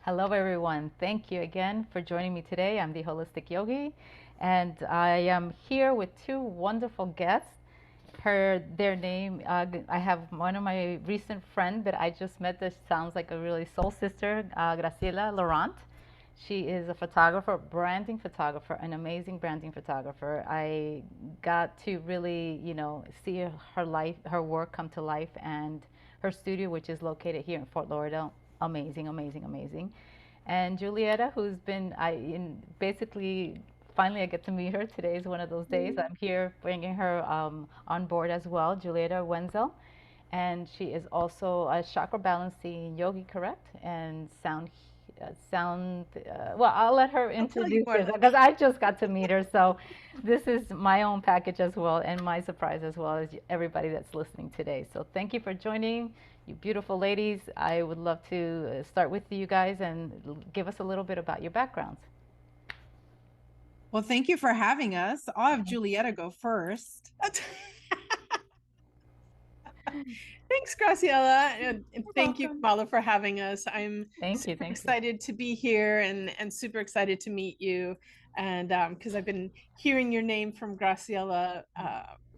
Hello, everyone. Thank you again for joining me today. I'm the Holistic-Yogi, and I am here with two wonderful guests. Their name, I have one of my recent friend that I just met that sounds like a really soul sister, Graciela Laurent. She is a photographer, branding photographer, an amazing branding photographer. I got to really, see her life, her work come to life, and her studio, which is located here in Fort Lauderdale. Amazing, amazing, amazing. And Julietta, who's been, basically, finally I get to meet her. Today is one of those days. I'm here bringing her on board as well, Julietta Wenzel. And she is also a chakra balancing yogi, correct? And well, I'll let her I'll tell you introduce more herself later. because I just got to meet her. So this is my own package as well, and my surprise as well as everybody that's listening today. So thank you for joining, you beautiful ladies. I would love to start with you guys and give us a little bit about your backgrounds. Well, thank you for having us. I'll have Julietta go first. Thanks, Graciela, and You're thank you, welcome. Kamala, for having us. I'm Thank you, super thank you. excited to be here and super excited to meet you. And because I've been hearing your name from Graciela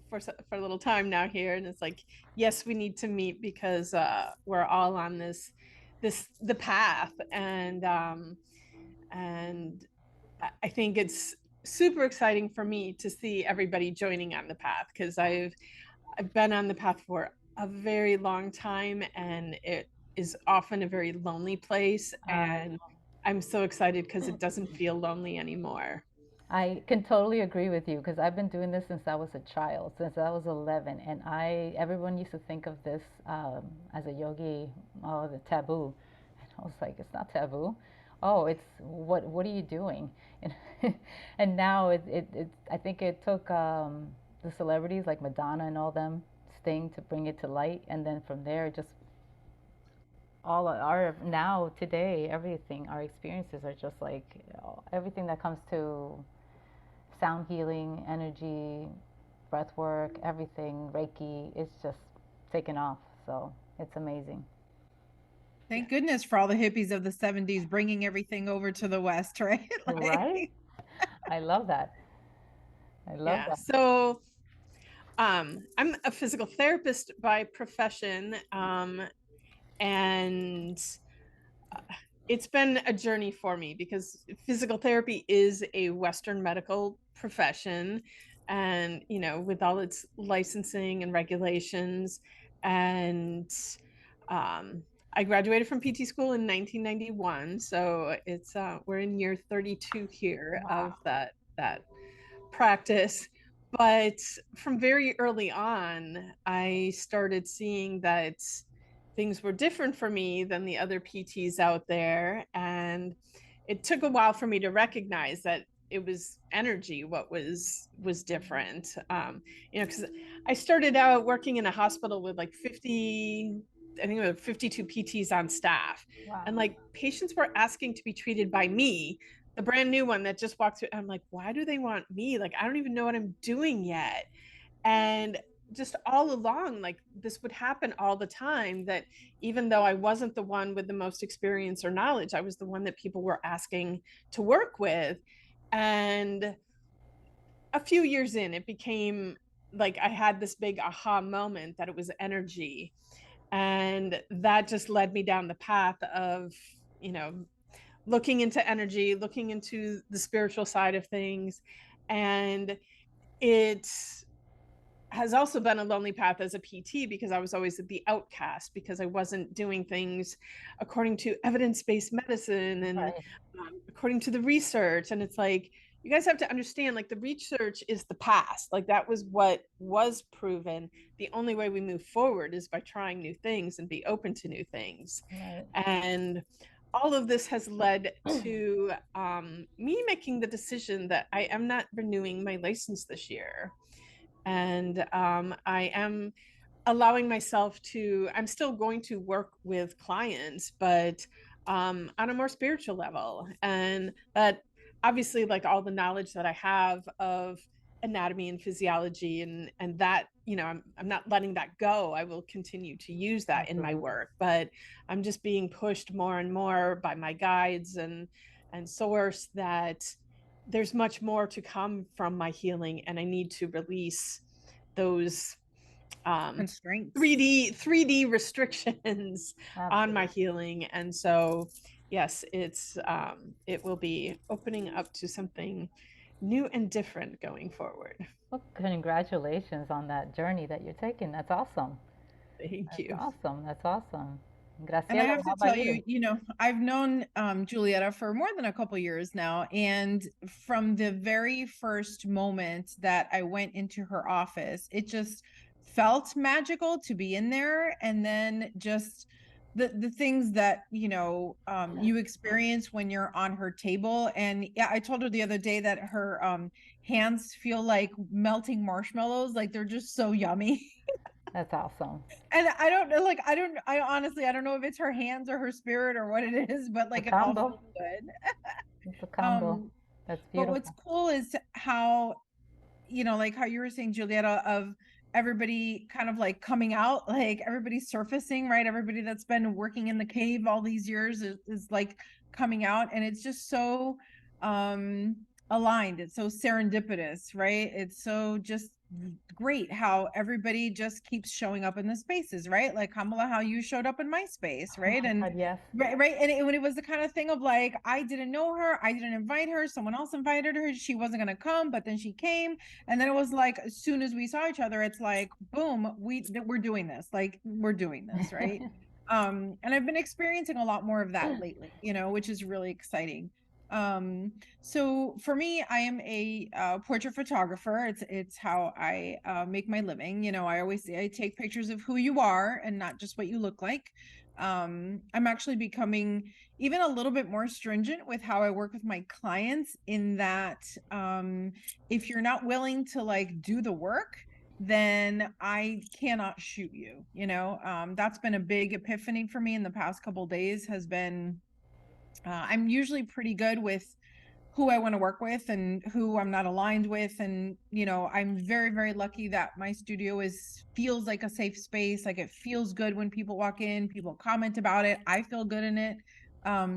for a little time now here, and it's like, yes, we need to meet because we're all on the path, and I think it's super exciting for me to see everybody joining on the path because I've been on the path for a very long time, and it is often a very lonely place, I and I'm so excited because it doesn't feel lonely anymore. I can totally agree with you because I've been doing this since I was a child, since I was 11, and everyone used to think of this as a yogi, oh, the taboo, and I was like, it's not taboo. Oh, it's what are you doing? And now I think it took the celebrities like Madonna and all them, Sting, to bring it to light, and then from there, just all our now today, everything, our experiences are just like everything that comes to sound healing, energy, breath work, everything, Reiki, it's just taken off. So it's amazing. Thank goodness for all the hippies of the 70s bringing everything over to the West, right? Right? I love that. I love Yeah. that. So I'm a physical therapist by profession, and it's been a journey for me because physical therapy is a Western medical profession, and with all its licensing and regulations. And um, I graduated from PT school in 1991, so it's we're in year 32 here of Wow. that practice. But from very early on, I started seeing that things were different for me than the other PTs out there. And it took a while for me to recognize that it was energy what was different. Because I started out working in a hospital with like 50, I think it was 52 PTs on staff, and Wow. like patients were asking to be treated by me, the brand new one that just walked through. I'm like, why do they want me? Like, I don't even know what I'm doing yet. And just all along, like, this would happen all the time, that even though I wasn't the one with the most experience or knowledge, I was the one that people were asking to work with. And a few years in, it became like I had this big aha moment that it was energy. And that just led me down the path of, you know, looking into energy, looking into the spiritual side of things. And it has also been a lonely path as a PT because I was always the outcast because I wasn't doing things according to evidence-based medicine and Right. according to the research. And it's like, you guys have to understand, like, the research is the past. Like, that was what was proven. The only way we move forward is by trying new things and be open to new things. Right. And all of this has led to me making the decision that I am not renewing my license this year. And I am allowing myself to, I'm still going to work with clients, but on a more spiritual level. And that obviously, like, all the knowledge that I have of anatomy and physiology, and that, I'm not letting that go. I will continue to use that in my Absolutely. work, but I'm just being pushed more and more by my guides and source that there's much more to come from my healing, and I need to release those Constraints. 3D restrictions on my Absolutely. healing. And so yes, it will be opening up to something new and different going forward. Well, congratulations on that journey that you're taking. That's awesome. Thank That's you. awesome. That's awesome. And I Graciela, have how to about tell you? you, I've known Julietta for more than a couple years now. And from the very first moment that I went into her office, it just felt magical to be in there. And then just the things that, you experience when you're on her table. And yeah, I told her the other day that her hands feel like melting marshmallows, like they're just so yummy. That's awesome. And I don't know, like, I honestly, I don't know if it's her hands or her spirit or what it is, but The like it all combo. feels good. It's a combo. Um, That's but what's beautiful. cool is how, like how you were saying, Julieta, of everybody kind of like coming out, like everybody surfacing, right? Everybody that's been working in the cave all these years is like coming out, and it's just so um aligned. It's so serendipitous, right? It's so just great how everybody just keeps showing up in the spaces, right? Like Kamala, how you showed up in my space, Oh right? my And God, yes. right. And when it was the kind of thing of like, I didn't know her, I didn't invite her, someone else invited her, she wasn't going to come, but then she came. And then it was like, as soon as we saw each other, it's like, boom, we're doing this, like we're doing this, right? And I've been experiencing a lot more of that lately, which is really exciting. So for me, I am a portrait photographer. It's how I make my living. I always say I take pictures of who you are and not just what you look like. I'm actually becoming even a little bit more stringent with how I work with my clients, in that if you're not willing to like do the work, then I cannot shoot you. That's been a big epiphany for me in the past couple days. Has been I'm usually pretty good with who I want to work with and who I'm not aligned with. And, I'm very, very lucky that my studio feels like a safe space. Like it feels good when people walk in, people comment about it. I feel good in it.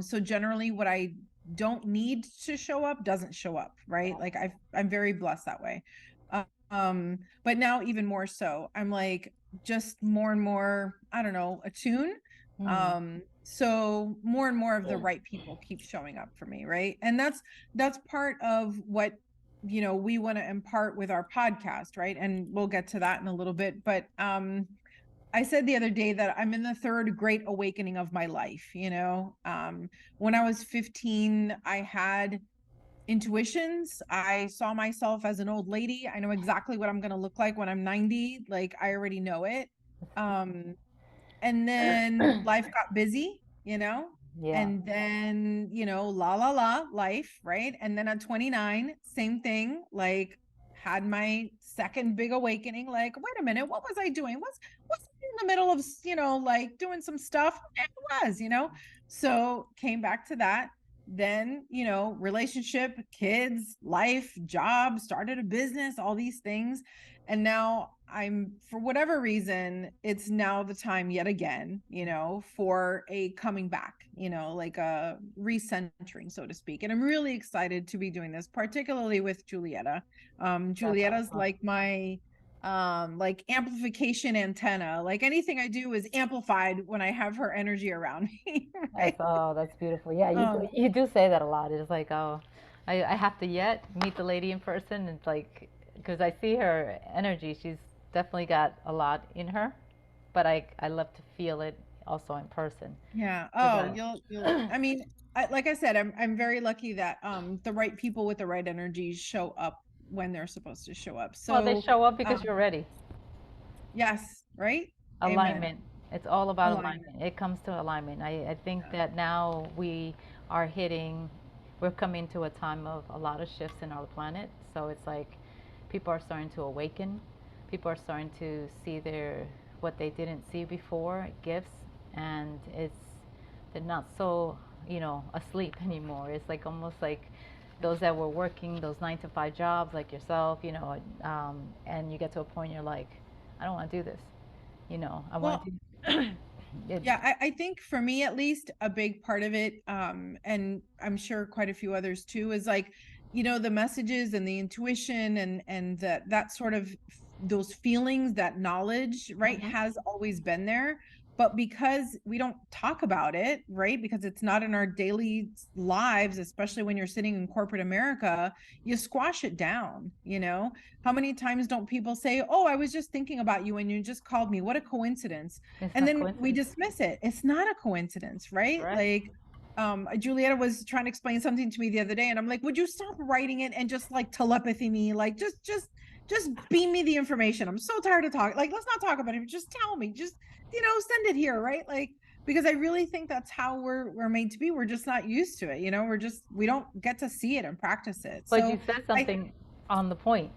So generally what I don't need to show up doesn't show up, right? Like I'm very blessed that way. But now even more so, I'm like just more and more, I don't know, attuned. Hmm. So more and more of the right people keep showing up for me, right? And that's part of what we want to impart with our podcast, right? And we'll get to that in a little bit. But I said the other day that I'm in the third great awakening of my life. When I was 15, I had intuitions. I saw myself as an old lady. I know exactly what I'm going to look like when I'm 90. Like I already know it. um and then life got busy, Yeah. and then, la life, right? And then at 29, same thing, like had my second big awakening, like, wait a minute, what was I doing? Was in the middle of, like doing some stuff. It was, so came back to that. Then, relationship, kids, life, job, started a business, all these things. And now for whatever reason, it's now the time yet again, for a coming back, like a recentering, so to speak. And I'm really excited to be doing this, particularly with Julietta. That's Julietta's awesome. like my like amplification antenna. Like anything I do is amplified when I have her energy around me. Right? That's beautiful. Yeah, Um, you do say that a lot. It's like, oh, I have to yet meet the lady in person. It's like, because I see her energy. She's definitely got a lot in her, but I love to feel it also in person. Yeah. 'Cause Oh, you'll I mean, like I said, I'm very lucky that the right people with the right energies show up when they're supposed to show up. well, they So, show up because um you're ready. yes, right? Amen. Alignment. It's all about Alignment. alignment. It comes to alignment. I think that now are hitting, we're coming to a time of a lot of shifts in our planet. So it's like people are starting to awaken. People are starting to see what they didn't see before, gifts, and they're not so, asleep anymore. It's like almost like those that were working those 9 to 5 jobs like yourself, you know, and you get to a point you're like, I don't want to do this, you know, I want Well, to do it. yeah, I think for me at least, a big part of it, and I'm sure quite a few others too, is like, you know, the messages and the intuition and that sort of those feelings, that knowledge, right, Mhm. has always been there. But because we don't talk about it, right, because it's not in our daily lives, especially when you're sitting in corporate America, you squash it down, you know. How many times don't people say, "Oh, I was just thinking about you and you just called me. What a coincidence." It's And not then we coincidence, dismiss it. It's not a coincidence, right? right? Like, Julietta was trying to explain something to me the other day, and I'm like, would you stop writing it and just like telepathy me? Like, just beam me the information. I'm so tired of talking. Like, let's not talk about it. Just tell me. Just, you know, send it here, right? Like, because I really think that's how we're made to be. We're just not used to it, you know. We don't get to see it and practice it. But you So said I something on the point.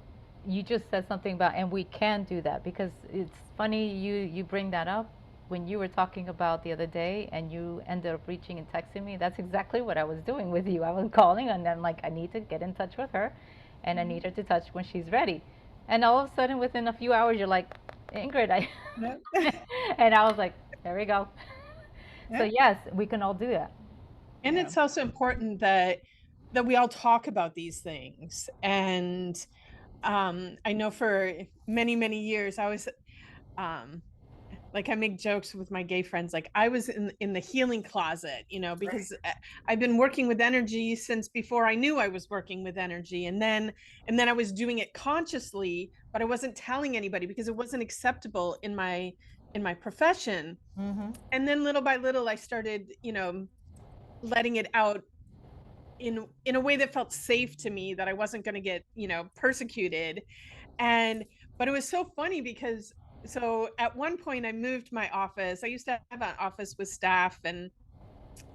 You just said something about, and we can do that because it's funny you bring that up when you were talking about the other day, and you ended up reaching and texting me. That's exactly what I was doing with you. I was calling, and then like I need to get in touch with her, and I need her to touch when she's ready. And all of a sudden, within a few hours, you're like, Ingrid, I, yeah, and I was like, there we go. So yeah, yes, we can all do that. And yeah, it's also important that we all talk about these things. And I know for many years I was um like I make jokes with my gay friends, like I was in the healing closet, you know, right. because I've been working with energy since before I knew I was working with energy. And then I was doing it consciously, but I wasn't telling anybody because it wasn't acceptable in my profession. Mm-hmm. And then little by little I started, you know, letting it out in a way that felt safe to me, that I wasn't going to get, you know, persecuted. And but it was so funny because so at one point I moved my office. I used to have an office with staff, and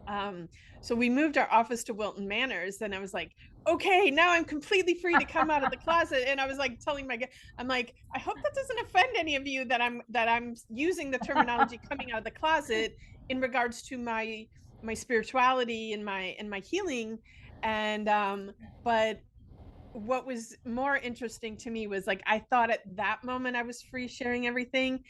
um so we moved our office to Wilton Manors, and I was like, okay, now I'm completely free to come out of the closet. And I was like telling I'm like, I hope that doesn't offend any of you that I'm using the terminology coming out of the closet in regards to my spirituality and my healing. And but what was more interesting to me was like I thought at that moment I was free sharing everything,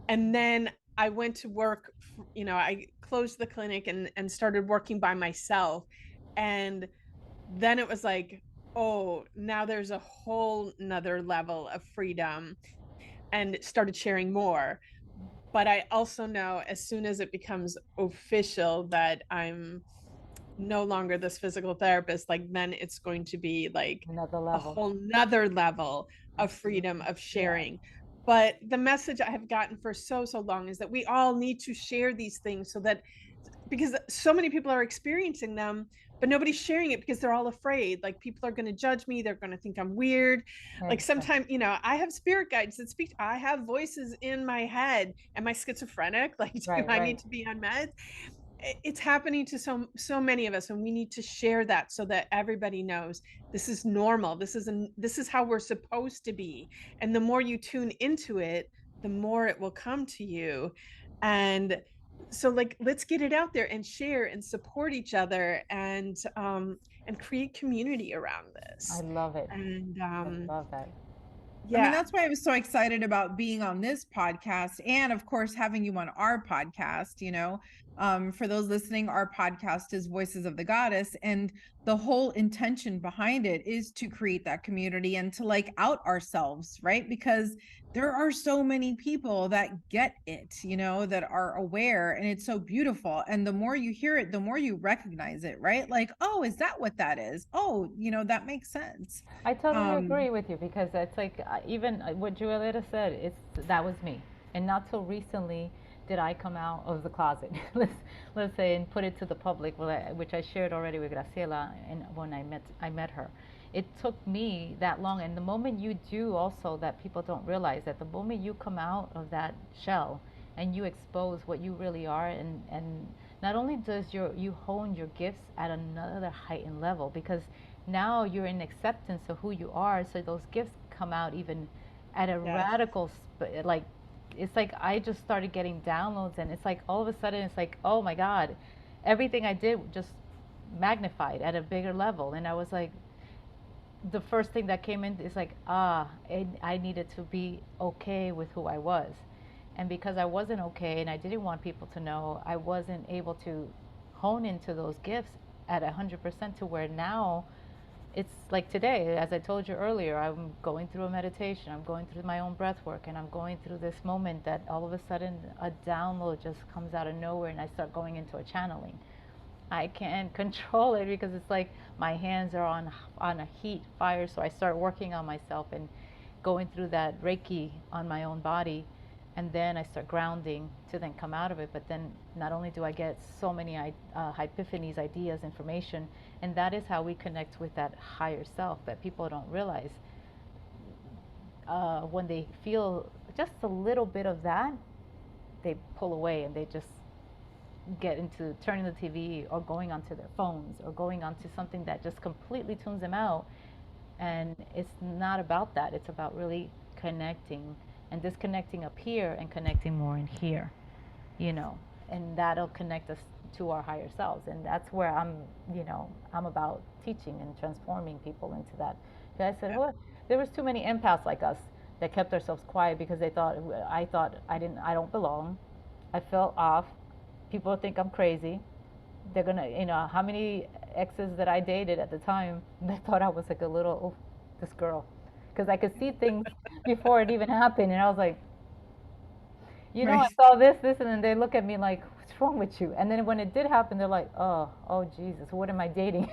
and then I went to work, you know, I closed the clinic and started working by myself. And then it was like, oh, now there's a whole nother level of freedom, and started sharing more. But I also know as soon as it becomes official that I'm no longer this physical therapist, like then it's going to be like Another a level. whole nother level of freedom, Absolutely. of Yeah. sharing. But the message I have gotten for so long is that we all need to share these things, so that because so many people are experiencing them, but nobody's sharing it because they're all afraid. Like people are going to judge me, they're going to think I'm weird. Like Exactly. sometimes, you know, I have spirit guides that speak. I have voices in my head. Am I schizophrenic? Like, do Right, I right. need to be on meds? It's happening to so many of us, and we need to share that so that everybody knows this is normal. This is how we're supposed to be. And the more you tune into it, the more it will come to you. And so like let's get it out there and share and support each other, and create community around I this. love it. And I love that. I mean, yeah. that's why I was so excited about being on this podcast and, of course, having you on our podcast. You know, for those listening, our podcast is Voices of the Goddess. And the whole intention behind it is to create that community and to like out ourselves, right? Because there are so many people that get it, you know, that are aware, and it's so beautiful. And the more you hear it, the more you recognize it, right? Like, oh, is that what that is? Oh, you know, that makes sense. I totally Um, agree with you because it's like even what Julietta said. It's that was me, and not till recently did I come out of the closet. Let's say and put it to the public, which I shared already with Graciela, and when I met her, it took me that long. And the moment you do, also that people don't realize that the moment you come out of that shell and you expose what you really are, and not only does you hone your gifts at another heightened level because now you're in acceptance of who you are, so those gifts come out even at a Yes. radical like it's like I just started getting downloads, and it's like all of a sudden it's like, oh my god, everything I did just magnified at a bigger level. And I was like, the first thing that came in is like, I needed to be okay with who I was. And because I wasn't okay and I didn't want people to know, I wasn't able to hone into those gifts at 100% to where now it's like today, as I told you earlier, I'm going through a meditation, I'm going through my own breath work, and I'm going through this moment that all of a sudden a download just comes out of nowhere and I start going into a channeling. I can't control it because it's like my hands are on a heat fire, so I start working on myself and going through that Reiki on my own body, and then I start grounding to then come out of it. But then not only do I get so many epiphanies, ideas, information, and that is how we connect with that higher self that people don't realize. When they feel just a little bit of that, they pull away and they just get into turning the TV or going onto their phones or going onto something that just completely tunes them out. And it's not about that. It's about really connecting and disconnecting up here and connecting more in here, you know, and that'll connect us to our higher selves. And that's where I'm about teaching and transforming people into that. Because I said, Yeah. well, there was too many empaths like us that kept ourselves quiet because I thought I don't belong. I felt off. People think I'm crazy. They're gonna, how many exes that I dated at the time that thought I was like a little, oh, this girl, because I could see things before it even happened, and I was like, I Right. saw this, and then they look at me like, what's wrong with you? And then when it did happen, they're like, oh Jesus, what am I dating?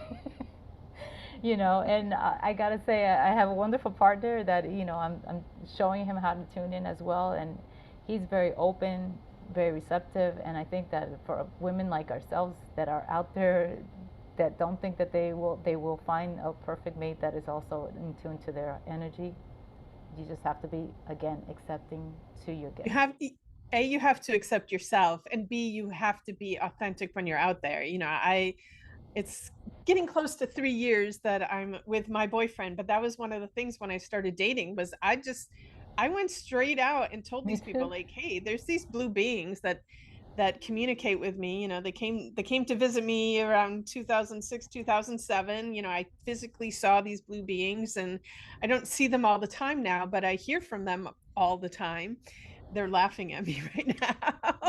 And I gotta say, I have a wonderful partner that I'm showing him how to tune in as well, and he's very open, very receptive, and I think that for women like ourselves that are out there that don't think that they will find a perfect mate that is also in tune to their energy, you just have to be again accepting to your You gifts. have A, you have to accept yourself, and B, you have to be authentic when you're out there. It's getting close to 3 years that I'm with my boyfriend, but that was one of the things when I started dating was I went straight out and told Me these people too. like, hey, there's these blue beings that communicate with me. They came to visit me around 2006, 2007. I physically saw these blue beings, and I don't see them all the time now, but I hear from them all the time. They're laughing at me right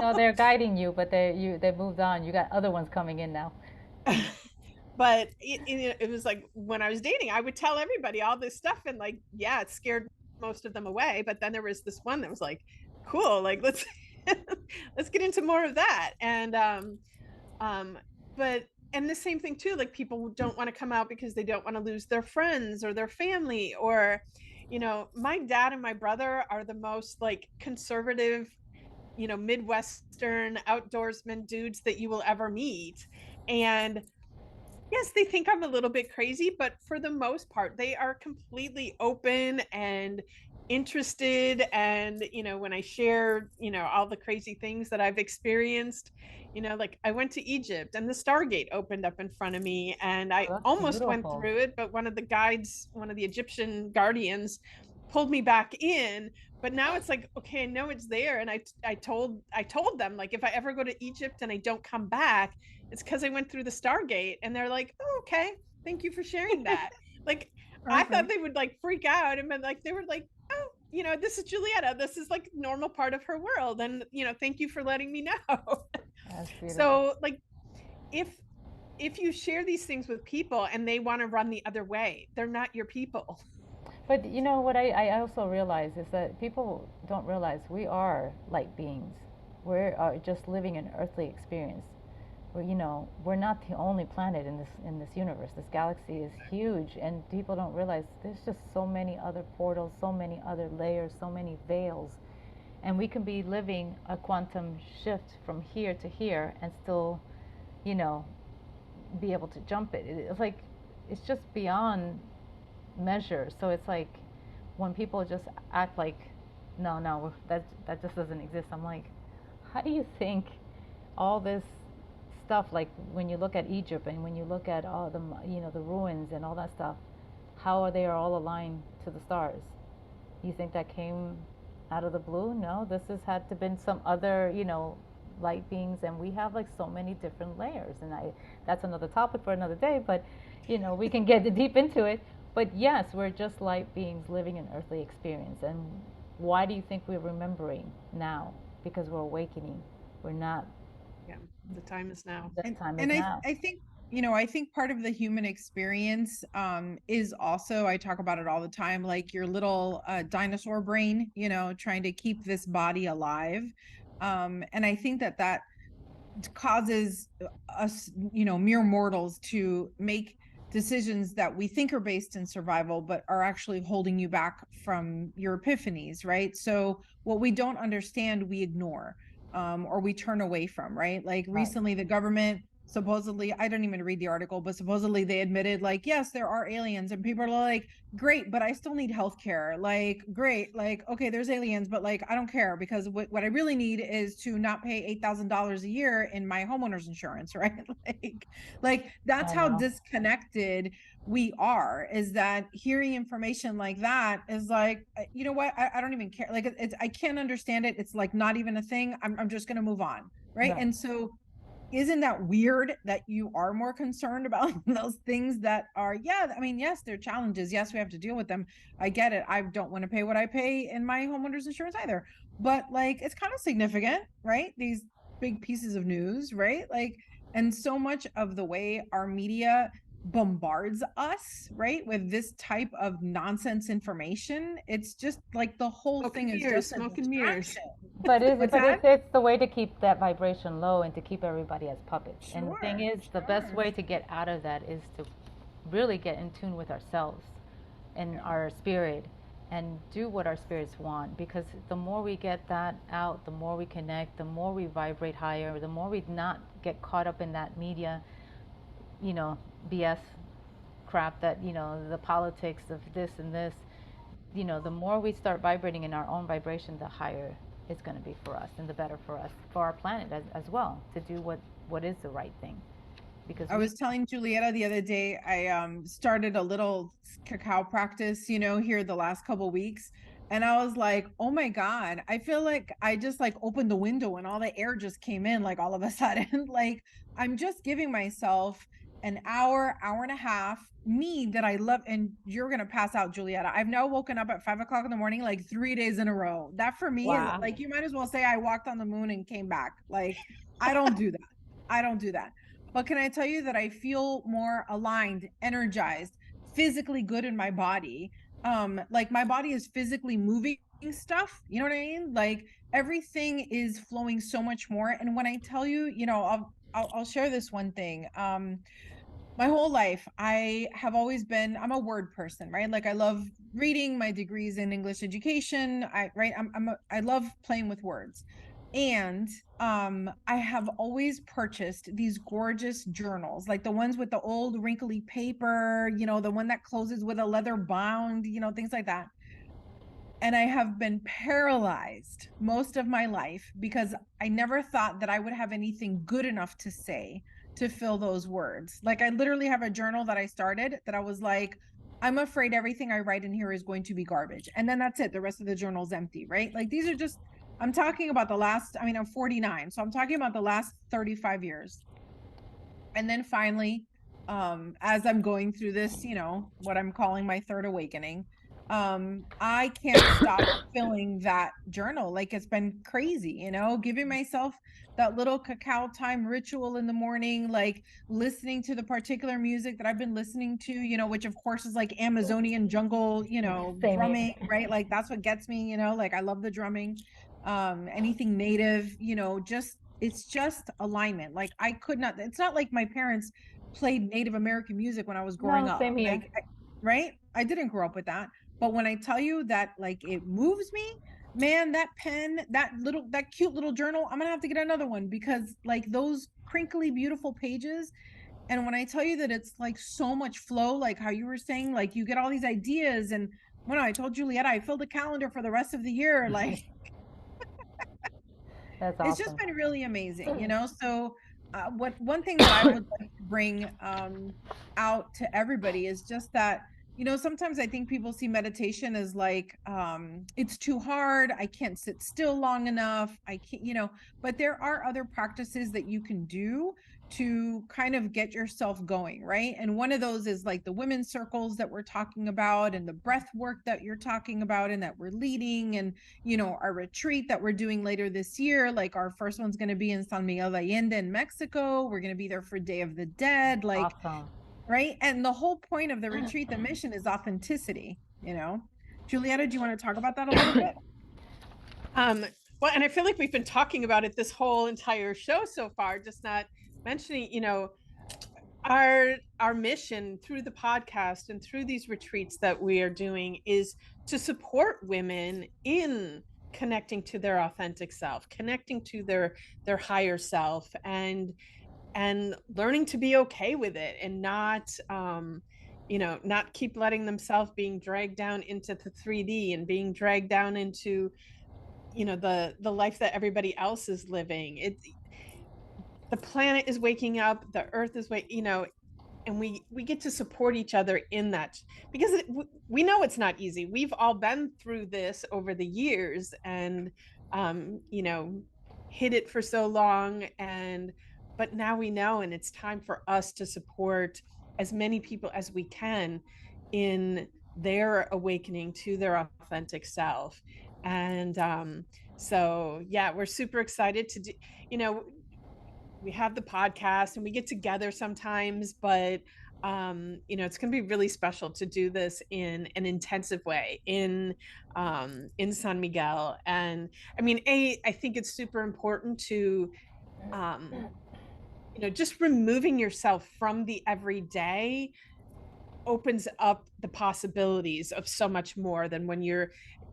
No, now. they're guiding you, but they moved on. You got other ones coming in now. But it was like when I was dating, I would tell everybody all this stuff, and like, yeah, it scared most of them away. But then there was this one that was like, cool, like let's let's get into more of that. Um, but and the same thing too, like people don't want to come out because they don't want to lose their friends or their family, or my dad and my brother are the most like conservative, Midwestern outdoorsman dudes that you will ever meet. And yes, they think I'm a little bit crazy, but for the most part, they are completely open and interested. And, when I share, all the crazy things that I've experienced, like I went to Egypt and the Stargate opened up in front of me and I Oh, that's almost went beautiful. through it, but one of the guides, one of the Egyptian guardians, pulled me back in. But now it's like, okay, I know it's there. And I told them, like, if I ever go to Egypt and I don't come back, it's because I went through the Stargate. And they're like, oh, okay, thank you for sharing that. Like, I thought Perfect. they would like freak out, and then like they were like, oh, this is Julietta. This is like normal part of her world. And thank you for letting me know. That's beautiful. So like if if you share these things with people and they want to run the other way, they're not your people. But you know what I also realize is that people don't realize we are light beings. We're just living an earthly experience. We're not the only planet in this universe. This galaxy is huge, and people don't realize there's just so many other portals, so many other layers, so many veils, and we can be living a quantum shift from here to here and still, you know, be able to jump it. It's like it's just beyond measure. So it's like when people just act like, no, no, that just doesn't exist. I'm like, how do you think all this stuff, like when you look at Egypt and when you look at all the ruins and all that stuff, how are they all aligned to the stars? You think that came out of the blue? No, this has had to been some other, light beings, and we have like so many different layers. And that's another topic for another day, but we can get deep into it. But yes, we're just light beings living an earthly experience. And why do you think we're remembering now? Because we're awakening. We're not, Yeah, the time is now. the and time is and I now. I think, you know, I think part of the human experience is also, I talk about it all the time, like your little dinosaur brain, you know, trying to keep this body alive. And I think that that causes us, you know, mere mortals to make decisions that we think are based in survival but are actually holding you back from your epiphanies, right? So what we don't understand, we ignore, or we turn away from, right? Like Right. recently the government supposedly, I don't even read the article, but supposedly they admitted, like, yes, there are aliens, and people are like, great, but I still need healthcare. Like, great, like, okay, there's aliens, but like, I don't care, because what I really need is to not pay $8,000 a year in my homeowner's insurance, right? like that's I how know. disconnected we are. Is that hearing information like that is like, you know what? I don't even care. Like, it's I can't understand it. It's like not even a thing. I'm just gonna move on, right? Right. And so isn't that weird that you are more concerned about those things that are, yeah, I mean, yes, they're challenges, yes, we have to deal with them, I get it, I don't want to pay what I pay in my homeowner's insurance either, but like it's kind of significant, right? These big pieces of news, right? Like, and so much of the way our media bombards us, right, with this type of nonsense information, it's just like the whole Smoke thing and is mirrors, just a smoke and mirrors. distraction. But What's that? it's the way to keep that vibration low and to keep everybody as puppets. And the thing Sure, is, the best sure. way to get out of that is to really get in tune with ourselves and Yeah. our spirit and do what our spirits want, because the more we get that out, the more we connect, the more we vibrate higher, the more we not get caught up in that media, you know, BS crap, that, you know, the politics of this and this, you know, the more we start vibrating in our own vibration, the higher it's going to be for us and the better for us, for our planet as well, to do what is the right thing, because I we was telling Julietta the other day, I started a little cacao practice, you know, here the last couple weeks. And I was like, oh my God, I feel like I just like opened the window and all the air just came in like all of a sudden. Like, I'm just giving myself an hour, hour and a half, me that I love. And you're gonna pass out, Julietta. I've now woken up at 5 o'clock in the morning like 3 days in a row. That for me is wow. like, you might as well say I walked on the moon and came back. Like, I don't do that. I don't do that. But can I tell you that I feel more aligned, energized, physically good in my body? Like my body is physically moving stuff. You know what I mean? Like everything is flowing so much more. And when I tell you, you know, I'll share this one thing. My whole life, I have always been, I'm a word person, right? Like I love reading, my degrees in English education. I love playing with words. And I have always purchased these gorgeous journals, like the ones with the old wrinkly paper, you know, the one that closes with a leather bound, you know, things like that. And I have been paralyzed most of my life because I never thought that I would have anything good enough to say to fill those words. Like I literally have a journal that I started that I was like, I'm afraid everything I write in here is going to be garbage. And then that's it. The rest of the journal's empty, right? Like these are just, I'm talking about the last, I mean, I'm 49. So I'm talking about the last 35 years. And then finally, as I'm going through this, you know, what I'm calling my third awakening, I can't stop filling that journal. Like it's been crazy, you know, giving myself that little cacao time ritual in the morning, like listening to the particular music that I've been listening to, you know, which of course is like Amazonian jungle, you know, Same here. drumming, right? Like that's what gets me, you know, like I love the drumming. Anything native, you know, just it's just alignment. Like I could not, it's not like my parents played Native American music when I was growing No, up. same here. Like, right? I didn't grow up with that. But when I tell you that like it moves me, man, that pen, that cute little journal, I'm gonna have to get another one because like those crinkly, beautiful pages. And when I tell you that it's like so much flow, like how you were saying, like you get all these ideas. And when I told Julietta, I filled a calendar for the rest of the year, like That's it's just awesome. been really amazing, you know. So what one thing that I would like to bring out to everybody is just that you know, sometimes I think people see meditation as like, it's too hard. I can't sit still long enough. I can't, you know, but there are other practices that you can do to kind of get yourself going, right? And one of those is like the women's circles that we're talking about, and the breath work that you're talking about and that we're leading, and, you know, our retreat that we're doing later this year. Like our first one's going to be in San Miguel de Allende in Mexico. We're going to be there for Day of the Dead. Like, Awesome. right? And the whole point of the retreat, the mission is authenticity, you know. Julietta, do you want to talk about that a little bit? Well, and I feel like we've been talking about it this whole entire show so far, just not mentioning, you know, our mission through the podcast and through these retreats that we are doing is to support women in connecting to their authentic self, connecting to their higher self, and learning to be okay with it, and not you know, not keep letting themselves being dragged down into the 3D and being dragged down into, you know, the life that everybody else is living. The planet is waking up, the earth is waking, you know, and we get to support each other in that, because we know it's not easy. We've all been through this over the years, and you know, hid it for so long, and but now we know, and it's time for us to support as many people as we can in their awakening to their authentic self. And so yeah, we're super excited to do, you know, we have the podcast and we get together sometimes, but you know, it's going to be really special to do this in an intensive way in San Miguel. And I mean, I think it's super important to you know, just removing yourself from the everyday opens up the possibilities of so much more than when you're,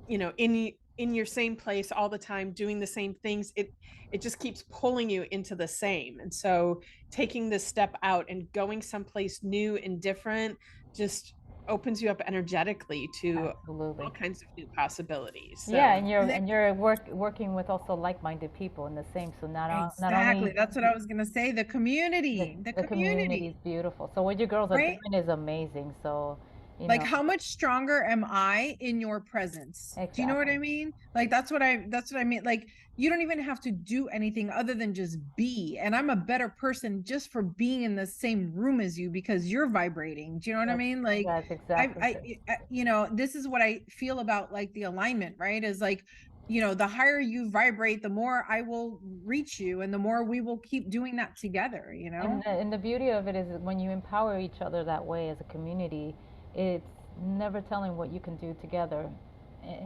you know, in your same place all the time doing the same things. It just keeps pulling you into the same. And so taking this step out and going someplace new and different just opens you up energetically to Absolutely. all kinds of new possibilities. Yeah, So and you're working with also like-minded people in the same. So not Exactly. only That's what I was going to say. The the, community, the the community is community, beautiful. So what you girls are right? doing is amazing. So, you Like, know, how much stronger am I in your presence? Do you know what exactly. I mean? Like, that's what I mean. Like, you don't even have to do anything other than just be. And I'm a better person just for being in the same room as you, because you're vibrating. Do you know what I That's mean? Like, that's exactly true. you know, this is what I feel about like the alignment, right? Is like, you know, the higher you vibrate, the more I will reach you, and the more we will keep doing that together, you know? And the beauty of it is that when you empower each other that way as a community, it's never telling what you can do together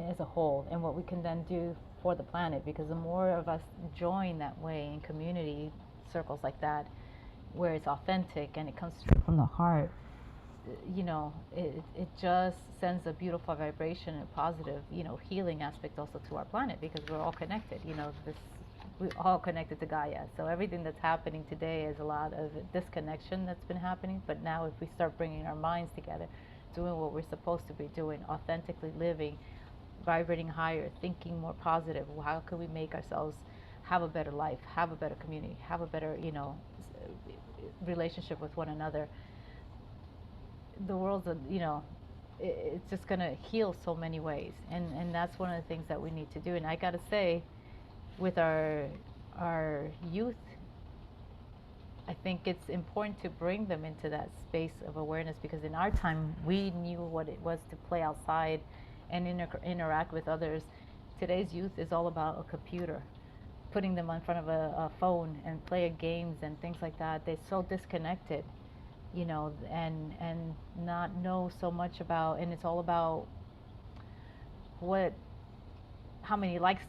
as a whole and what we can then do for the planet. Because the more of us join that way in community circles like that, where it's authentic and it comes straight from the heart, you know, it just sends a beautiful vibration and a positive, you know, healing aspect also to our planet, because we're all connected. You know, this we're all connected to Gaia. So everything that's happening today is a lot of disconnection that's been happening. But now, if we start bringing our minds together, doing what we're supposed to be doing, authentically living, vibrating higher, thinking more positive, how can we make ourselves have a better life, have a better community, have a better, you know, relationship with one another? The world's a, you know, it's just going to heal so many ways, and that's one of the things that we need to do. And I got to say, with our youth, I think it's important to bring them into that space of awareness, because in our time we knew what it was to play outside and interact with others. Today's youth is all about a computer, putting them in front of a phone and play games and things like that. They're so disconnected, you know, and not know so much about, and it's all about what, how many likes,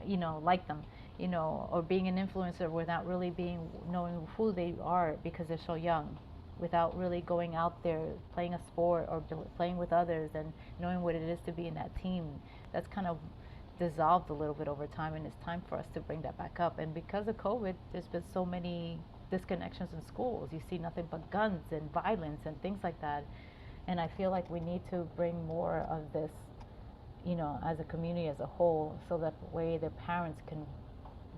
you know, like them, you know, or being an influencer without really being, knowing who they are, because they're so young, without really going out there playing a sport or playing with others and knowing what it is to be in that team. That's kind of dissolved a little bit over time, and it's time for us to bring that back up. And because of COVID, there's been so many disconnections in schools. You see nothing but guns and violence and things like that. And I feel like we need to bring more of this, you know, as a community as a whole, so that way their parents can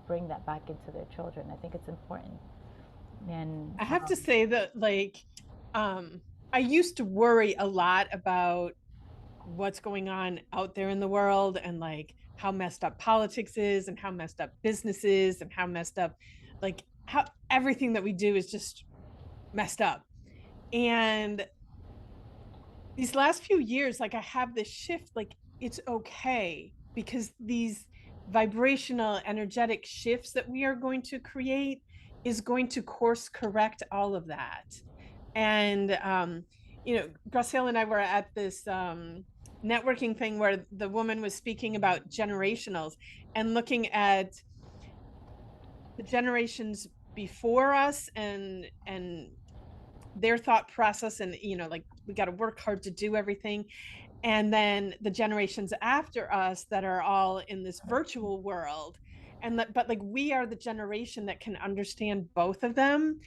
bring that back into their children. I think it's important. And I have to say that, like, um I used to worry a lot about what's going on out there in the world, and like how messed up politics is, and how messed up business is, and how messed up, like, how everything that we do is just messed up. And these last few years, like, I have this shift, like, it's okay, because these vibrational energetic shifts that we are going to create is going to course correct all of that. And Graciela and I were at this networking thing where the woman was speaking about generationals and looking at the generations before us, and their thought process, and like, we got to work hard to do everything, and then the generations after us that are all in this virtual world, but like, we are the generation that can understand both of them.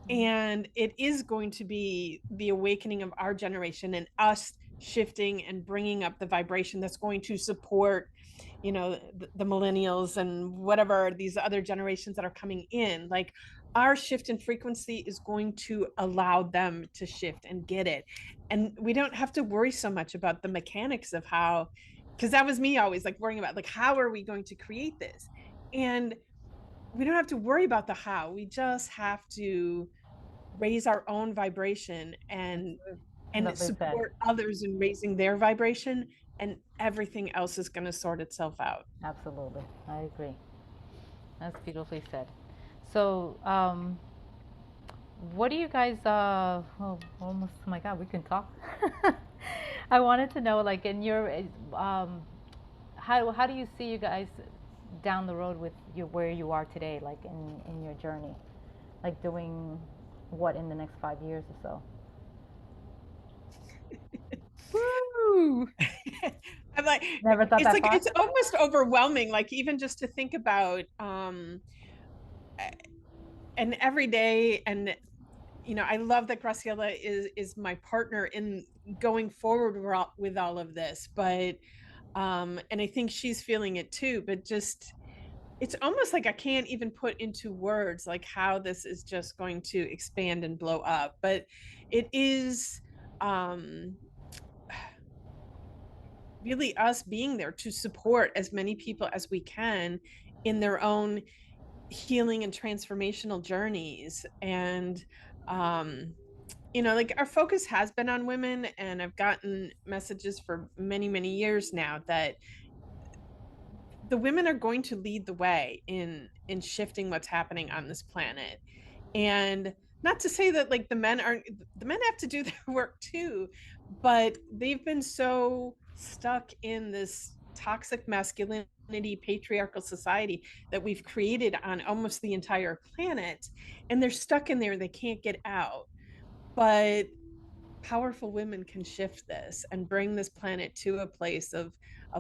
And it is going to be the awakening of our generation, and us shifting and bringing up the vibration that's going to support the millennials and whatever these other generations that are coming in. Like, our shift in frequency is going to allow them to shift and get it, and we don't have to worry so much about the mechanics of how, because that was me always like worrying about, like, how are we going to create this. And we don't have to worry about the how, we just have to raise our own vibration and Lovely said. support others in raising their vibration, and everything else is going to sort itself out. Absolutely. I agree. That's beautifully said. So, what do you guys, oh, almost, oh my God, we can talk. I wanted to know, like, in your, how do you see you guys down the road with where you are today, like in your journey, like doing what in the next 5 years or so? Woo! I'm like, Never thought that far? it's almost overwhelming, like, even just to think about and every day. And I love that Graciela is my partner in going forward with all of this, but and I think she's feeling it too, but just, it's almost like I can't even put into words like how this is just going to expand and blow up. But it is really us being there to support as many people as we can in their own healing and transformational journeys. And like, our focus has been on women, and I've gotten messages for many, many years now that the women are going to lead the way in shifting what's happening on this planet. And not to say that, like, the men have to do their work too, but they've been so stuck in this toxic masculinity patriarchal society that we've created on almost the entire planet, and they're stuck in there, they can't get out. But powerful women can shift this and bring this planet to a place of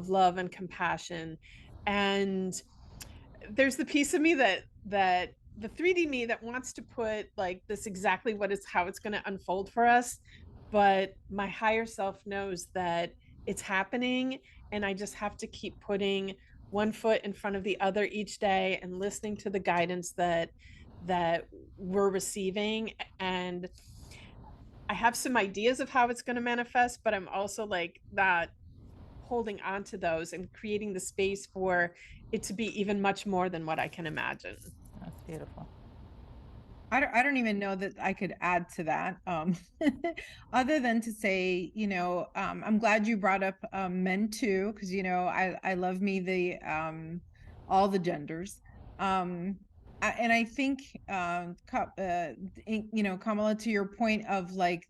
love and compassion. And there's the piece of me that the 3D me that wants to put, like, this exactly how it's going to unfold for us, but my higher self knows that it's happening, and I just have to keep putting one foot in front of the other each day and listening to the guidance that we're receiving. And I have some ideas of how it's going to manifest, but I'm also, like, not holding on to those and creating the space for it to be even much more than what I can imagine. That's beautiful. I don't even know that I could add to that, other than to say, I'm glad you brought up men too, because I love me all the genders, and I think Kamala, to your point of, like,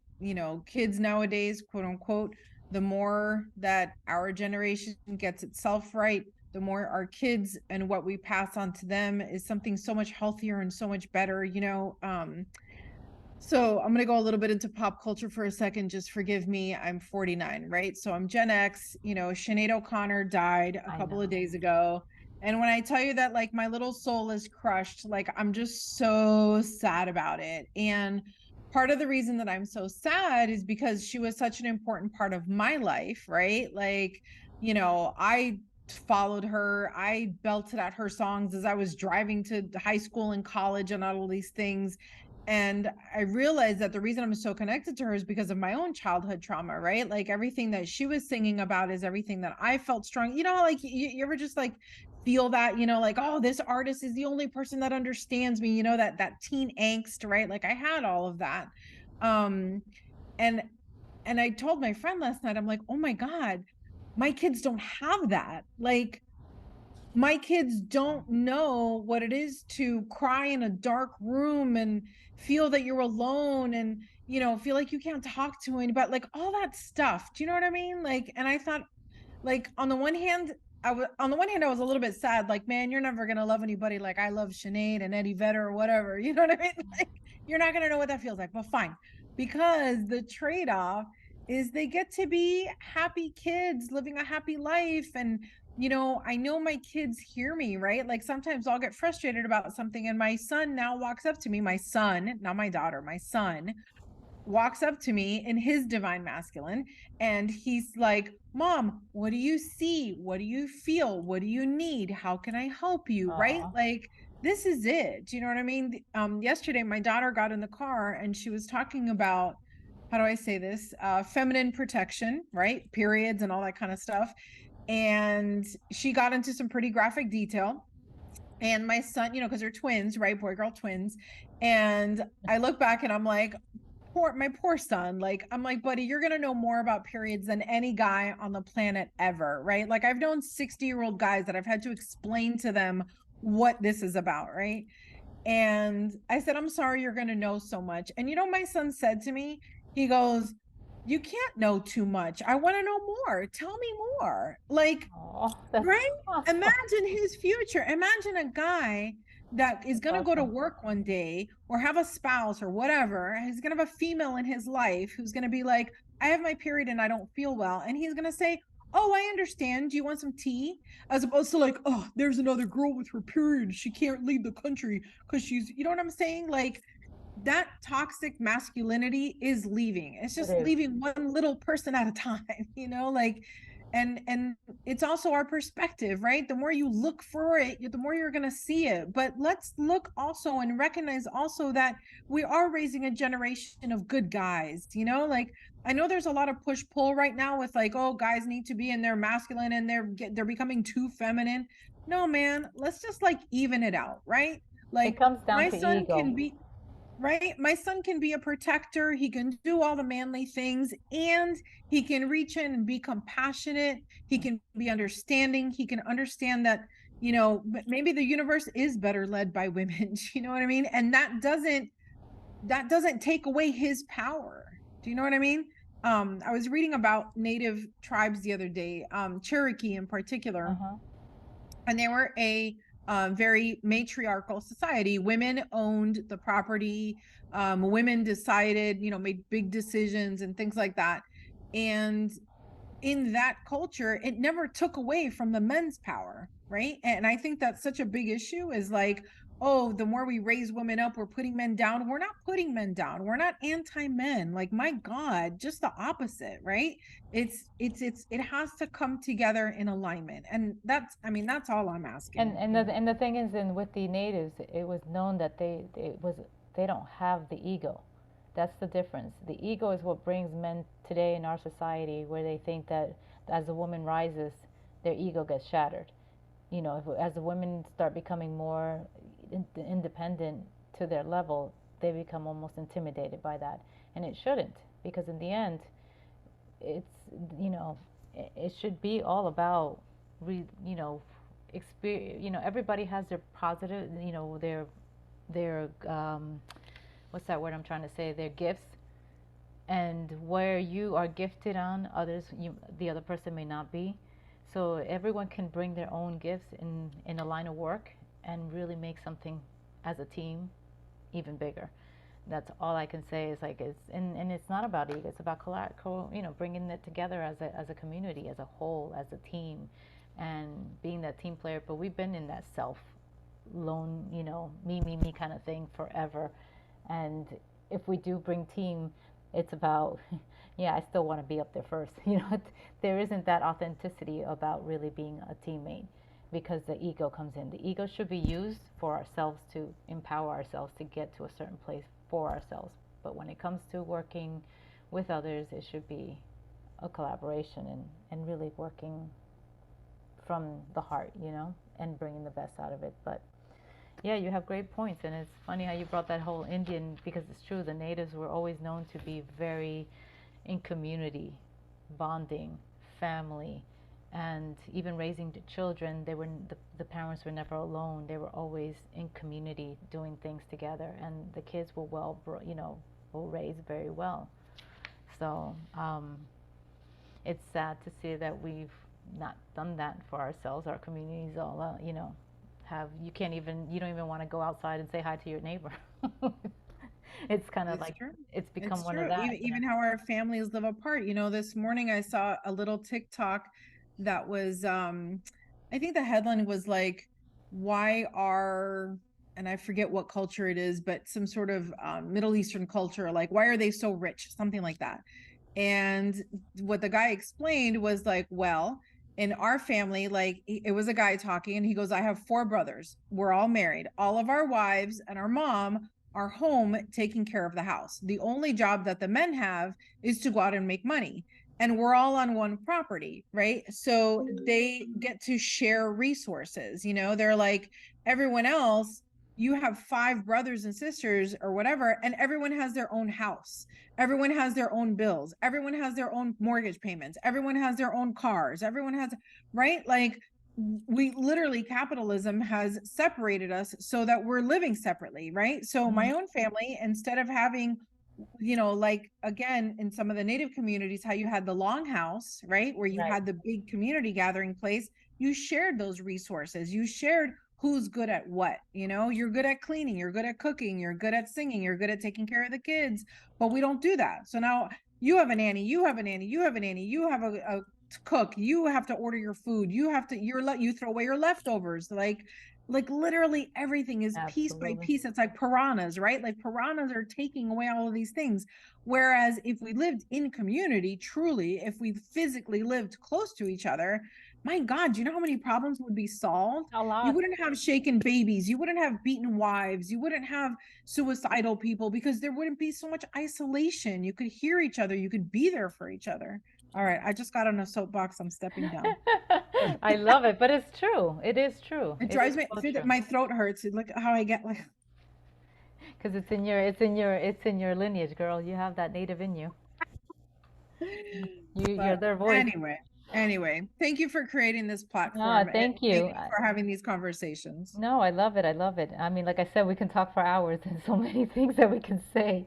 kids nowadays, quote unquote, the more that our generation gets itself right, the more our kids and what we pass on to them is something so much healthier and so much better, so I'm going to go a little bit into pop culture for a second. Just forgive me. I'm 49, right? So I'm Gen X. Sinead O'Connor died a couple of days ago. And when I tell you that, like, my little soul is crushed, like, I'm just so sad about it. And part of the reason that I'm so sad is because she was such an important part of my life, right? Like, I followed her. I belted out her songs as I was driving to high school and college and all of these things. And I realized that the reason I'm so connected to her is because of my own childhood trauma, right? Like everything that she was singing about is everything that I felt strong. Like you ever just like feel that, like, oh, this artist is the only person that understands me, that teen angst, right? Like I had all of that. Um, and and I told my friend last night, I'm like, oh my God, my kids don't have that. Like my kids don't know what it is to cry in a dark room and feel that you're alone and feel like you can't talk to anybody, like all that stuff. Do you know what I mean? Like, and I thought, like, on the one hand, I was a little bit sad, like, man, you're never gonna love anybody like I love Sinead and Eddie Vedder or whatever. You know what I mean? Like, you're not gonna know what that feels like, but fine, because the trade-off is they get to be happy kids living a happy life. And I know my kids hear me, right? Like sometimes I'll get frustrated about something, and my son now walks up to me, my son, not my daughter, my son walks up to me in his divine masculine, and he's like, Mom, what do you see? What do you feel? What do you need? How can I help you? Right? Aw. Like, this is it. Do you know what I mean? Yesterday my daughter got in the car and she was talking about, how do I say this, feminine protection, right? Periods and all that kind of stuff. And she got into some pretty graphic detail. And my son, because they're twins, right? Boy, girl twins. And I look back and I'm like, my poor son. Like, I'm like, buddy, you're going to know more about periods than any guy on the planet ever, right? Like, I've known 60-year-old guys that I've had to explain to them what this is about, right? And I said, I'm sorry, you're going to know so much. And my son said to me, he goes, you can't know too much. I want to know more. Tell me more. Like, Oh, that's right? awesome. Imagine his future. Imagine a guy that is That's going to go to awesome. work one day or have a spouse or whatever. He's going to have a female in his life who's going to be like, I have my period and I don't feel well. And he's going to say, oh, I understand. Do you want some tea? As opposed to like, oh, there's another girl with her period. She can't leave the country because she's, you know what I'm saying? Like, that toxic masculinity is leaving. It's It just is. leaving one little person at a time, like, and it's also our perspective, right? The more you look for it, the more you're going to see it. But let's look also and recognize also that we are raising a generation of good guys, like, I know there's a lot of push pull right now with like, oh, guys need to be in their masculine and they're becoming too feminine. No, man, let's just like even it out, right? It Like, comes down my to son ego. can be, right? My son can be a protector. He can do all the manly things, and he can reach in and be compassionate. He can be understanding. He can understand that, maybe the universe is better led by women. You know what I mean? And that doesn't take away his power. Do you know what I mean? I was reading about native tribes the other day, Cherokee in particular, Uh-huh. and they were a very matriarchal society. Women owned the property. Women decided, made big decisions and things like that. And in that culture, it never took away from the men's power, right? And I think that's such a big issue, is like, oh, the more we raise women up, we're putting men down. We're not putting men down. We're not anti-men. Like, my God, just the opposite, right? It has to come together in alignment. And that's all I'm And asking, and the and the thing is, in with the natives, it was known that they don't have the ego. That's the difference. The ego is what brings men today in our society, where they think that as a woman rises, their ego gets shattered. As the women start becoming more independent to their level, they become almost intimidated by that, and it shouldn't, because in the end, it's you know it should be all about re, you know experience. Everybody has their positive, their what's that word I'm trying to say, their gifts, and where you are gifted on others, the other person may not be. So everyone can bring their own gifts in a line of work and really make something as a team even bigger. That's all I can say, is like, and it's not about ego. It's about bringing it together as a community, as a whole, as a team, and being that team player. But we've been in that self lone, me kind of thing forever. And if we do bring team, it's about, yeah, I still want to be up there first. There isn't that authenticity about really being a teammate. because the ego comes in. The ego should be used for ourselves, to empower ourselves to get to a certain place for ourselves. But when it comes to working with others, it should be a collaboration, and really working from the heart, and bringing the best out of it. But yeah, you have great points. And it's funny how you brought that whole Indian, because it's true, the natives were always known to be very in community, bonding, family, and even raising the children. The parents were never alone. They were always in community doing things together, and the kids were were raised very well. So it's sad to see that we've not done that for ourselves. Our communities all, you don't even want to go outside and say hi to your neighbor. It's kind of It's like, true. it's become It's one true. of that. Even how our families live apart. This morning I saw a little TikTok that was, I think the headline was like, why are, and I forget what culture it is, but some sort of Middle Eastern culture, like, why are they so rich? Something like that. And what the guy explained was like, well, in our family, like it was a guy talking, and he goes, I have 4 brothers. We're all married. All of our wives and our mom are home taking care of the house. The only job that the men have is to go out and make money. And we're all on one property, right? So they get to share resources. They're like, everyone else, you have 5 brothers and sisters or whatever, and everyone has their own house. Everyone has their own bills. Everyone has their own mortgage payments. Everyone has their own cars. Everyone has, right? Like, we literally, capitalism has separated us so that we're living separately, right? So my own family, instead of having, like, again, in some of the native communities, how you had the longhouse, right, where you Right. had the big community gathering place, you shared those resources. You shared who's good at what. You're good at cleaning, you're good at cooking, you're good at singing, you're good at taking care of the kids. But we don't do that. So now you have a nanny, you have a nanny, you have a nanny, you have a cook, you have to order your food, you throw away your leftovers. Like literally everything is piece by Absolutely. piece. It's like piranhas, right? Like piranhas are taking away all of these things. Whereas if we lived in community, truly, if we physically lived close to each other, my God, do you know how many problems would be solved? A You lot. wouldn't have shaken babies. You wouldn't have beaten wives. You wouldn't have suicidal people, because there wouldn't be so much isolation. You could hear each other. You could be there for each other. All right. I just got on a soapbox. I'm stepping down. I love it, but it's true. It is true. It It is drives me, so true. my throat hurts. Look how I get like, Because it's in your lineage, girl. You have that native in you. You're but their voice. anyway, thank you for creating this Ah, platform, and thank thank you. you for having these conversations. No, I love it. I love it. I mean, like I said, we can talk for hours and so many things that we can say.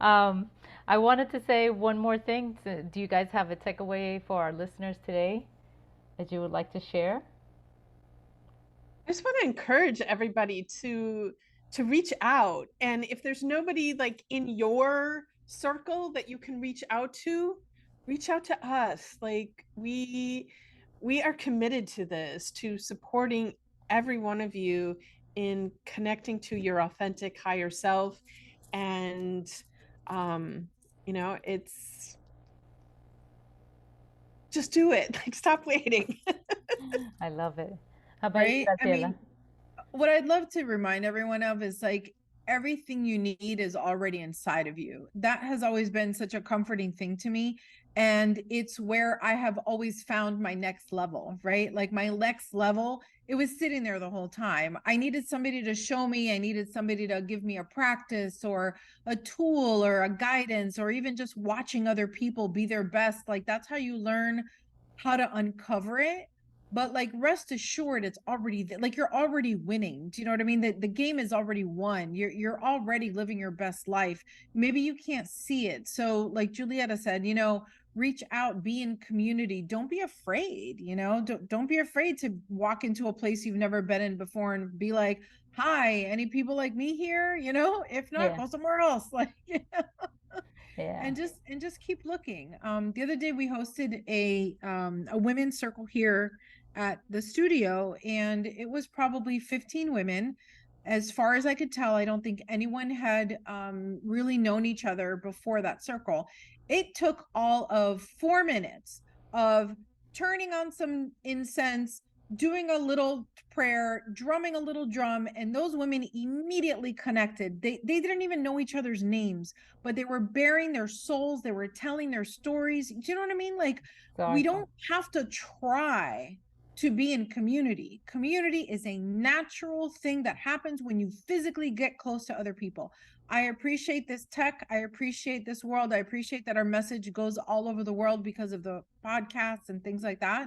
Um, I wanted to say one more thing. Do you guys have a takeaway for our listeners today that you would like to share? I just want to encourage everybody to reach out, and if there's nobody like in your circle that you can reach out to us. Like we are committed to this, to supporting every one of you in connecting to your authentic higher self. And it's just do it. Like, stop waiting. I love it. How about you, Right? I Graciela? mean, what I'd love to remind everyone of is like, everything you need is already inside of you. That has always been such a comforting thing to me. And it's where I have always found my next level, right? Like my next level, it was sitting there the whole time. I needed somebody to show me, I needed somebody to give me a practice or a tool or a guidance, or even just watching other people be their best. Like that's how you learn how to uncover it. But like, rest assured, it's already like you're already winning. Do you know what I mean? The game is already won. You're already living your best life. Maybe you can't see it. So like Julietta said, reach out, be in community. Don't be afraid, don't be afraid to walk into a place you've never been in before and be like, hi, any people like me here? If not, Yeah, go somewhere else. Like, yeah. and just keep looking. The other day we hosted a women's circle here at the studio, and it was probably 15 women. As far as I could tell, I don't think anyone had really known each other before that circle. It took all of 4 minutes of turning on some incense, doing a little prayer, drumming a little drum, and those women immediately connected. They didn't even know each other's names, but they were bearing their souls, they were telling their stories. Do you know what I mean? Like, we Exactly. don't have to try to be in community. Community is a natural thing that happens when you physically get close to other people. I appreciate this tech. I appreciate this world. I appreciate that our message goes all over the world because of the podcasts and things like that.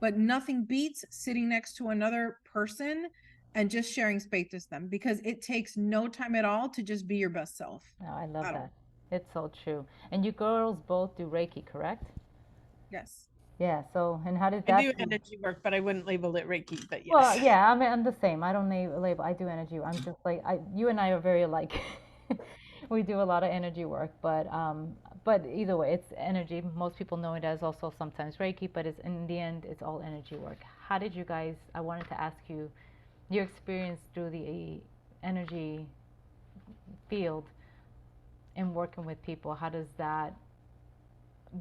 But nothing beats sitting next to another person and just sharing space with them, because it takes no time at all to just be your best self Oh, I love at that. all. It's so true. And you girls both do Reiki, correct? Yes. Yeah. So, and how did I do that do? energy work, but I wouldn't label it Reiki, but Well, yes. yeah, I'm the same. I don't label. I do energy. I'm just like you and I are very alike. We do a lot of energy work, but either way, it's energy. Most people know it as also sometimes Reiki, but it's in the end, it's all energy work. How did you guys? I wanted to ask you your experience through the energy field and working with people. How does that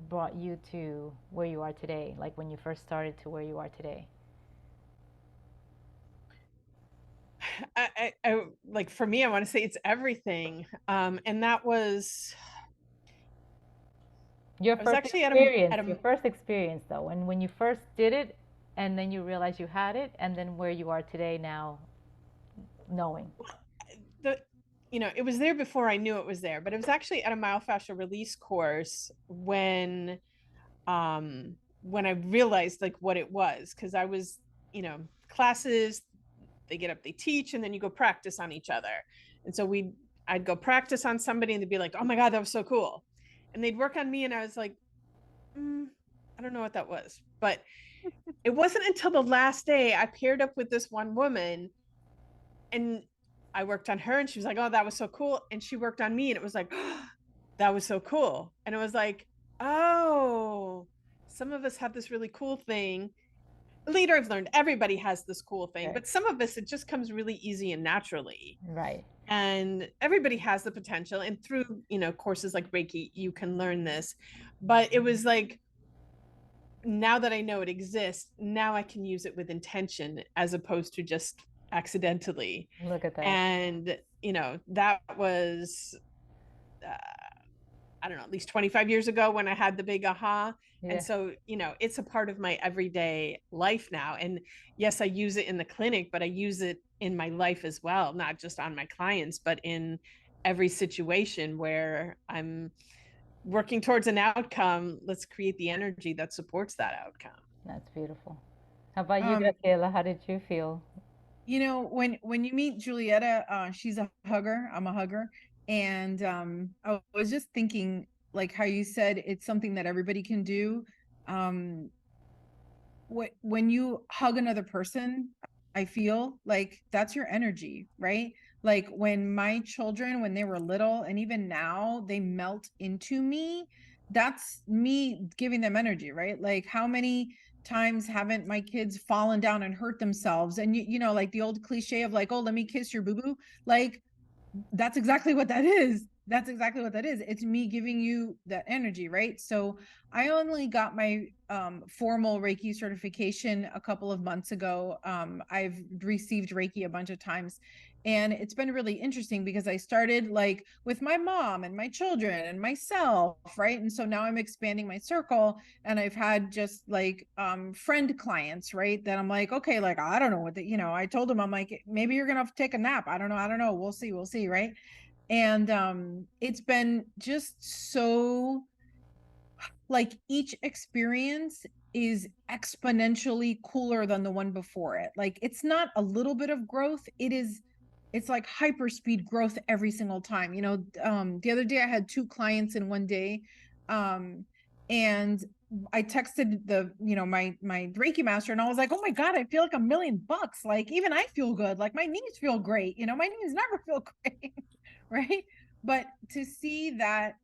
brought you to where you are today? Like when you first started to where you are today? I like, for me, I want to say it's everything. And that was, Your I was first actually experience, at your a, first experience though, when you first did it, and then you realized you had it, and then where you are today now, knowing. the, it was there before I knew it was there, but it was actually at a myofascial release course when I realized like what it was. Cause I was, classes, they get up, they teach, and then you go practice on each other. And so I'd go practice on somebody and they'd be like, oh my God, that was so cool. And they'd work on me. And I was like, I don't know what that was, but it wasn't until the last day I paired up with this one woman and I worked on her and she was like, oh, that was so cool. And she worked on me and it was like, oh, that was so cool. And it was like, oh, some of us have this really cool thing. Later, I've learned everybody has this cool thing, Right. but some of us, it just comes really easy and naturally. Right. And everybody has the potential. And through, courses like Reiki, you can learn this. But it was like, now that I know it exists, now I can use it with intention as opposed to just accidentally. Look at that. And, that was, I don't know, at least 25 years ago when I had the big aha. And Yeah. so, it's a part of my everyday life now. And yes, I use it in the clinic, but I use it in my life as well, not just on my clients, but in every situation where I'm working towards an outcome. Let's create the energy that supports that outcome. That's beautiful. How about you, Um, Graciela? How did you feel? when you meet Julietta, she's a hugger. I'm a hugger. And I was just thinking, like how you said, it's something that everybody can do. Um, when you hug another person, I feel like that's your energy, right? Like when my children, when they were little, and even now, they melt into me. That's me giving them energy, right? Like how many times haven't my kids fallen down and hurt themselves? And like the old cliche of like, oh, let me kiss your boo-boo. Like that's exactly what that is. That's exactly what that is. It's me giving you that energy, right? So I only got my formal Reiki certification a couple of months ago. I've received Reiki a bunch of times, and it's been really interesting because I started like with my mom and my children and myself, right? And so now I'm expanding my circle, and I've had just like friend clients, right? That I'm like, okay, like I don't know what I told them, I'm like, maybe you're gonna take a nap. I don't know. We'll see, right? And it's been just so, like, each experience is exponentially cooler than the one before it. Like it's not a little bit of growth, it's like hyper speed growth every single time. The other day I had two clients in one day, um and I texted my Reiki master, and I was like, oh my God, I feel like $1,000,000. Like even I feel good, like my knees feel great. My knees never feel great. Right? But to see that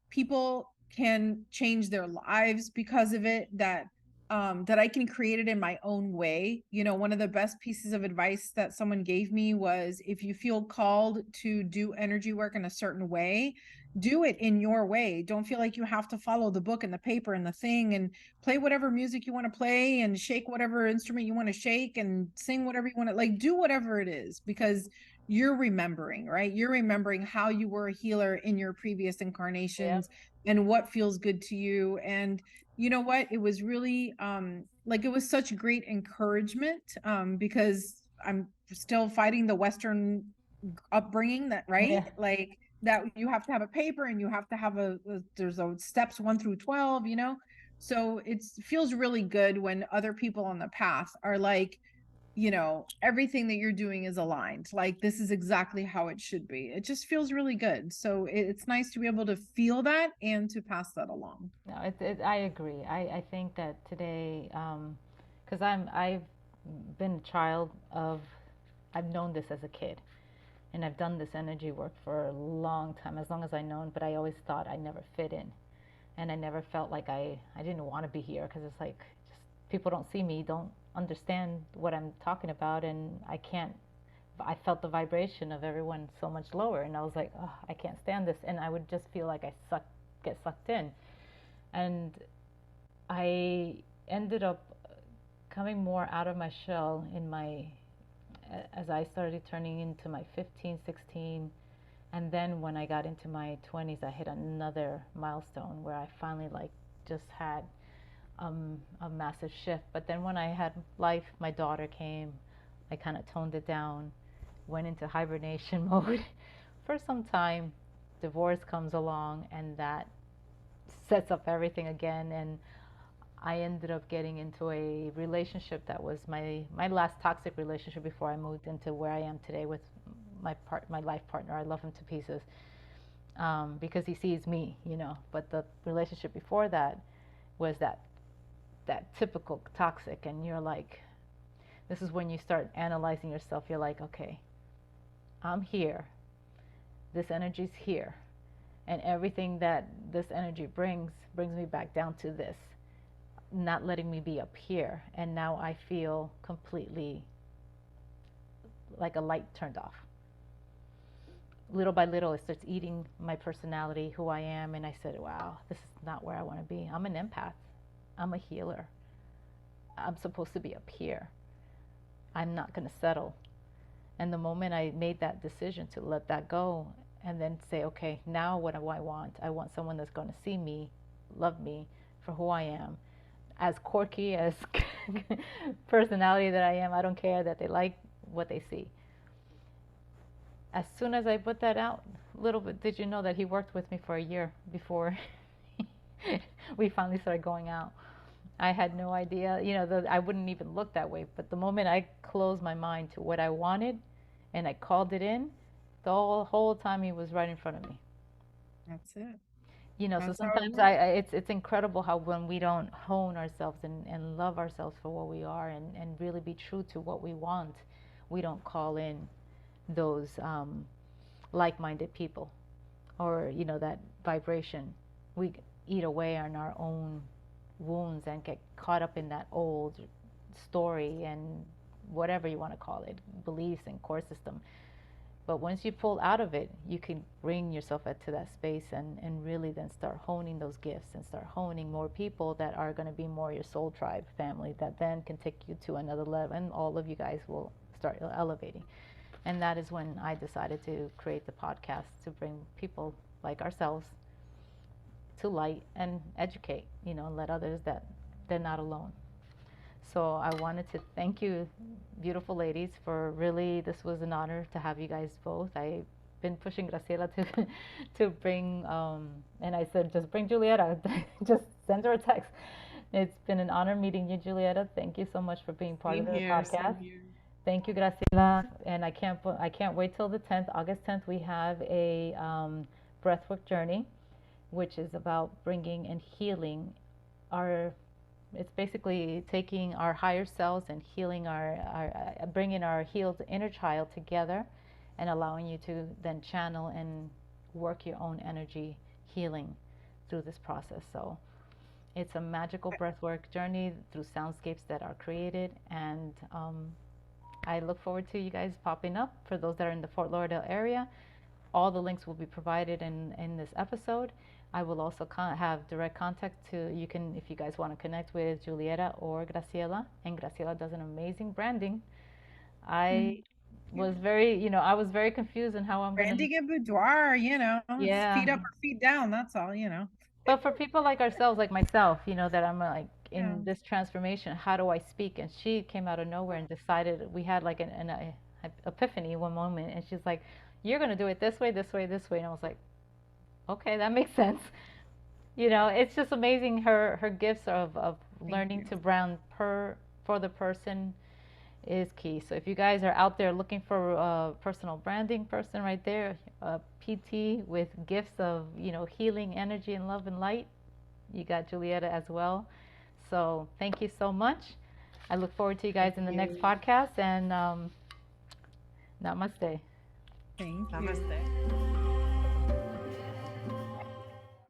people can change their lives because of it, that I can create it in my own way. One of the best pieces of advice that someone gave me was, if you feel called to do energy work in a certain way, do it in your way. Don't feel like you have to follow the book and the paper and the thing, and play whatever music you want to play and shake whatever instrument you want to shake and sing whatever you want to, like, do whatever it is, because you're remembering, right? You're remembering how you were a healer in your previous Yep. incarnations and what feels good to you. And you know what? It was really like, it was such great encouragement, because I'm still fighting the Western upbringing, that, right? Yeah. Like, that you have to have a paper and you have to have there's a steps 1 through 12, you know. So it feels really good when other people on the path are like, you know, everything that you're doing is aligned, like this is exactly how it should be. It just feels really good. So it's nice to be able to feel that and to pass that along. No, I agree. I think that today, because I've been a child of, I've known this as a kid, and I've done this energy work for a long time, as long as I known. But I always thought I never fit in, and I never felt like I didn't want to be here, because it's like, just people don't see me, don't understand what I'm talking about, and I can't. I felt the vibration of everyone so much lower, and I was like, oh, I can't stand this, and I would just feel like get sucked in, and I ended up coming more out of my shell in my, as I started turning into my 15, 16, and then when I got into my 20s, I hit another milestone where I finally like just had a massive shift. But then when I had life, my daughter came, I kind of toned it down, went into hibernation mode for some time. Divorce comes along, and that sets up everything again. And I ended up getting into a relationship that was my last toxic relationship before I moved into where I am today with my life partner. I love him to pieces, because he sees me, you know. But the relationship before that was that typical toxic, and you're like, this is when you start analyzing yourself. You're like, okay, I'm here. This energy's here, and everything that this energy brings me back down to this, not letting me be up here. And now I feel completely like a light turned off. Little by little, it starts eating my personality, who I am. And I said, wow, this is not where I want to be. I'm an empath. I'm a healer. I'm supposed to be up here. I'm not going to settle. And the moment I made that decision to let that go and then say, okay, now what do I want? I want someone that's going to see me, love me for who I am. As quirky as personality that I am, I don't care that they like what they see. As soon as I put that out, little bit did you know that he worked with me for a year before we finally started going out. I had no idea, you know, I wouldn't even look that way. But the moment I closed my mind to what I wanted and I called it in, the whole time he was right in front of me. That's it. You know, so That's how it sometimes works. it's incredible how when we don't hone ourselves and love ourselves for what we are, and really be true to what we want, we don't call in those like-minded people, or you know, that vibration. We eat away on our own wounds and get caught up in that old story and whatever you want to call it, beliefs and core system. But once you pull out of it, you can bring yourself into that space, and really then start honing those gifts and start honing more people that are going to be more your soul tribe family, that then can take you to another level, and all of you guys will start elevating. And that is when I decided to create the podcast, to bring people like ourselves to light and educate, you know, and let others that they're not alone. So I wanted to thank you, beautiful ladies, for really, this was an honor to have you guys both. I've been pushing Graciela to to bring, and I said, just bring Julietta, just send her a text. It's been an honor meeting you, Julietta. Thank you so much for being part of Same the here, podcast. same here. Thank you, Graciela. And I can't wait till the 10th, August 10th. We have a breathwork journey, which is about bringing and healing our, it's basically taking our higher selves and healing our bringing our healed inner child together, and allowing you to then channel and work your own energy healing through this process. So it's a magical breathwork journey through soundscapes that are created, and I look forward to you guys popping up. For those that are in the Fort Lauderdale area, All the links will be provided in this episode. I will also have direct contact to, you can, if you guys want to connect with Julietta or Graciela, and Graciela does an amazing branding. I was very, I was very confused in how I'm going to, Branding and boudoir, it's yeah. feet up or feet down. That's all. But for people like ourselves, like myself, that I'm like Yeah. in this transformation, how do I speak? And she came out of nowhere and decided, we had like an epiphany one moment, and she's like, "You're gonna do it this way, this way, this way," and I was like, "Okay, that makes sense." It's just amazing her gifts of Thank learning you. to brand for the person is key. So if you guys are out there looking for a personal branding person right there, a PT with gifts of, healing energy and love and light, you got Julietta as well. So thank you so much. I look forward to you guys Thank in the next you. podcast, and namaste. Thank you. Namaste.